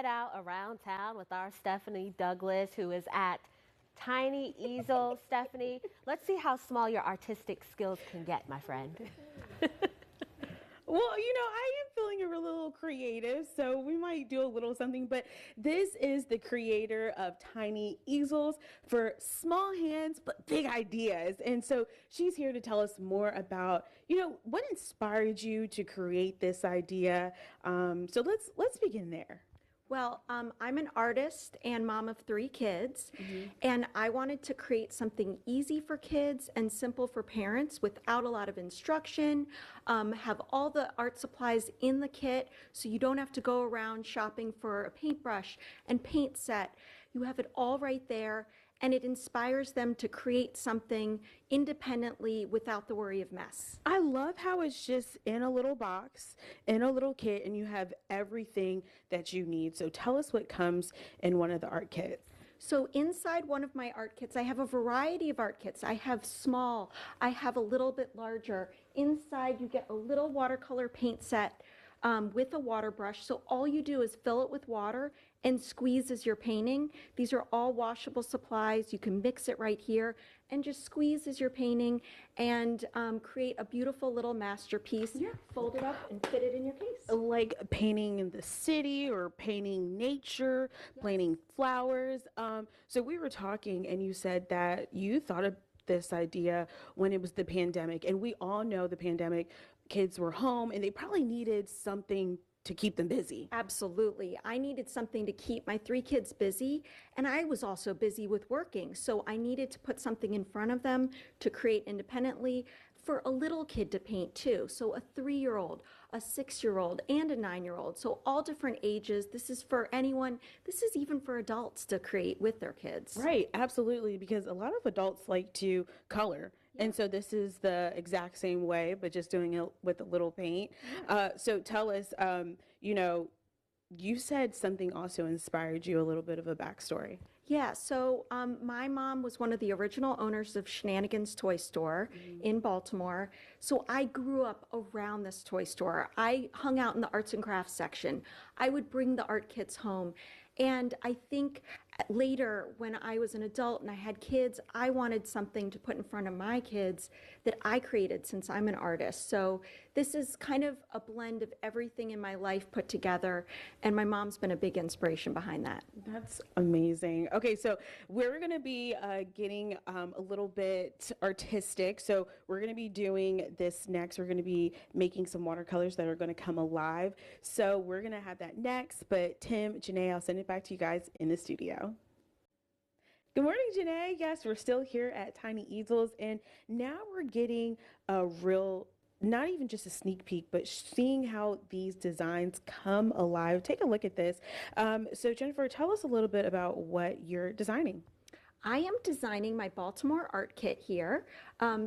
head out around town with our Stephanie Douglas, who is at Tiny Easel. Stephanie, let's see how small your artistic skills can get, my friend. Well, I am feeling a little creative, so we might do a little something. But this is the creator of Tiny Easels for small hands but big ideas. And so she's here to tell us more about, what inspired you to create this idea. So let's begin there. Well, I'm an artist and mom of 3 kids, and I wanted to create something easy for kids and simple for parents without a lot of instruction, have all the art supplies in the kit so you don't have to go around shopping for a paintbrush and paint set. You have it all right there, and it inspires them to create something independently without the worry of mess. I love how it's just in a little box, in a little kit, and you have everything that you need. So tell us what comes in one of the art kits. So inside one of my art kits, I have a variety of art kits. I have small, I have a little bit larger. Inside you get a little watercolor paint set with a water brush. So all you do is fill it with water and squeeze as you're painting. These are all washable supplies. You can mix it right here and just squeeze as you're painting and create a beautiful little masterpiece. Yeah. Fold it up and fit it in your case. Like painting in the city or painting nature, painting flowers. So we were talking and you said that you thought of this idea when it was the pandemic. And we all know the pandemic, kids were home and they probably needed something to keep them busy. Absolutely. I needed something to keep my 3 kids busy, and I was also busy with working. So I needed to put something in front of them to create independently for a little kid to paint too. So a 3-year-old, a 6-year-old, and a 9-year-old. So all different ages. This is for anyone. This is even for adults to create with their kids. Right, absolutely, because a lot of adults like to color. Yeah. And so this is the exact same way, but just doing it with a little paint. Yeah. So tell us, you said something also inspired you, a little bit of a backstory. Yeah, so my mom was one of the original owners of Shenanigans Toy Store in Baltimore. So I grew up around this toy store. I hung out in the arts and crafts section. I would bring the art kits home. And I think later, when I was an adult and I had kids, I wanted something to put in front of my kids that I created since I'm an artist. So this is kind of a blend of everything in my life put together, and my mom's been a big inspiration behind that. That's amazing. Okay, so we're going to be getting a little bit artistic. So we're going to be doing this next. We're going to be making some watercolors that are going to come alive. So we're going to have that next. But Tim, Janae, I'll send it back to you guys in the studio. Good morning, Janae. Yes, we're still here at Tiny Easels, and now we're getting a real, not even just a sneak peek, but seeing how these designs come alive. Take a look at this. So Jennifer, tell us a little bit about what you're designing. I am designing my Baltimore art kit here.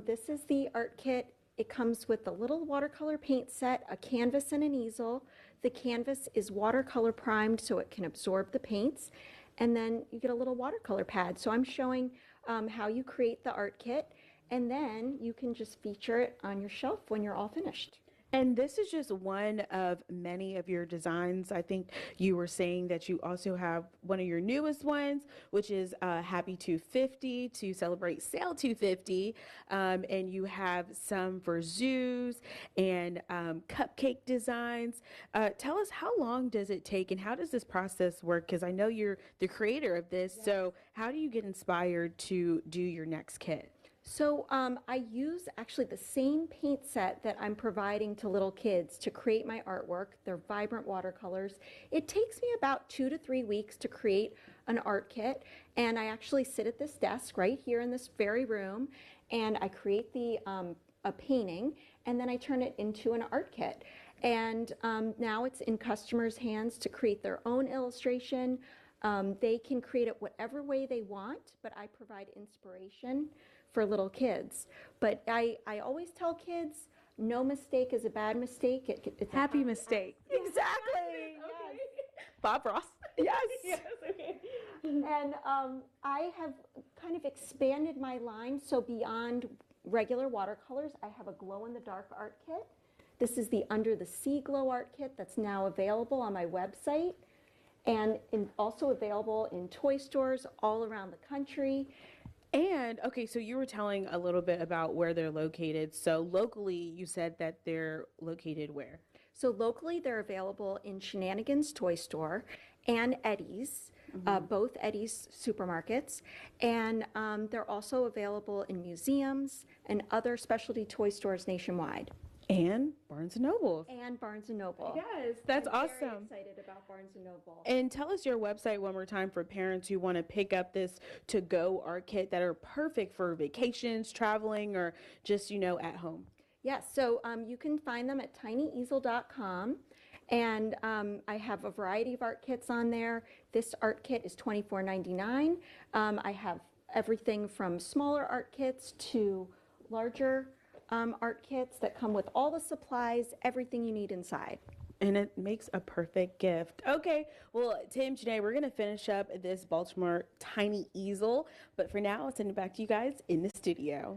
This is the art kit. It comes with a little watercolor paint set, a canvas and an easel. The canvas is watercolor primed so it can absorb the paints. And then you get a little watercolor pad. So I'm showing how you create the art kit, and then you can just feature it on your shelf when you're all finished. And this is just one of many of your designs. I think you were saying that you also have one of your newest ones, which is Happy 250 to celebrate Sale 250. And you have some for zoos and cupcake designs. Tell us, how long does it take and how does this process work? Because I know you're the creator of this. Yes. So how do you get inspired to do your next kit? So I use actually the same paint set that I'm providing to little kids to create my artwork. They're vibrant watercolors. It takes me about 2 to 3 weeks to create an art kit. And I actually sit at this desk right here in this very room, and I create a painting, and then I turn it into an art kit. And now it's in customers' hands to create their own illustration. They can create it whatever way they want, but I provide inspiration for little kids. But I always tell kids, no mistake is a bad mistake. It's a happy mistake. Exactly. Okay. Yes. Bob Ross. Yes. Yes. Okay. And I have kind of expanded my line. So beyond regular watercolors, I have a glow-in-the-dark art kit. This is the Under the Sea Glow art kit that's now available on my website. and also available in toy stores all around the country. And okay, so you were telling a little bit about where they're located. So locally, you said that they're located where? So locally, they're available in Shenanigans Toy Store and Eddie's, both Eddie's supermarkets. And they're also available in museums and other specialty toy stores nationwide. And Barnes and Noble. And Barnes & Noble. Yes, that's I'm awesome. very excited about Barnes & Noble. And tell us your website one more time for parents who want to pick up this to-go art kit that are perfect for vacations, traveling, or just, at home. Yes, so you can find them at tinyeasel.com. And I have a variety of art kits on there. This art kit is $24.99. I have everything from smaller art kits to larger art kits that come with all the supplies, everything you need inside. And it makes a perfect gift. Okay, well, Tim, Janae, we're going to finish up this Baltimore Tiny Easel. But for now, I'll send it back to you guys in the studio.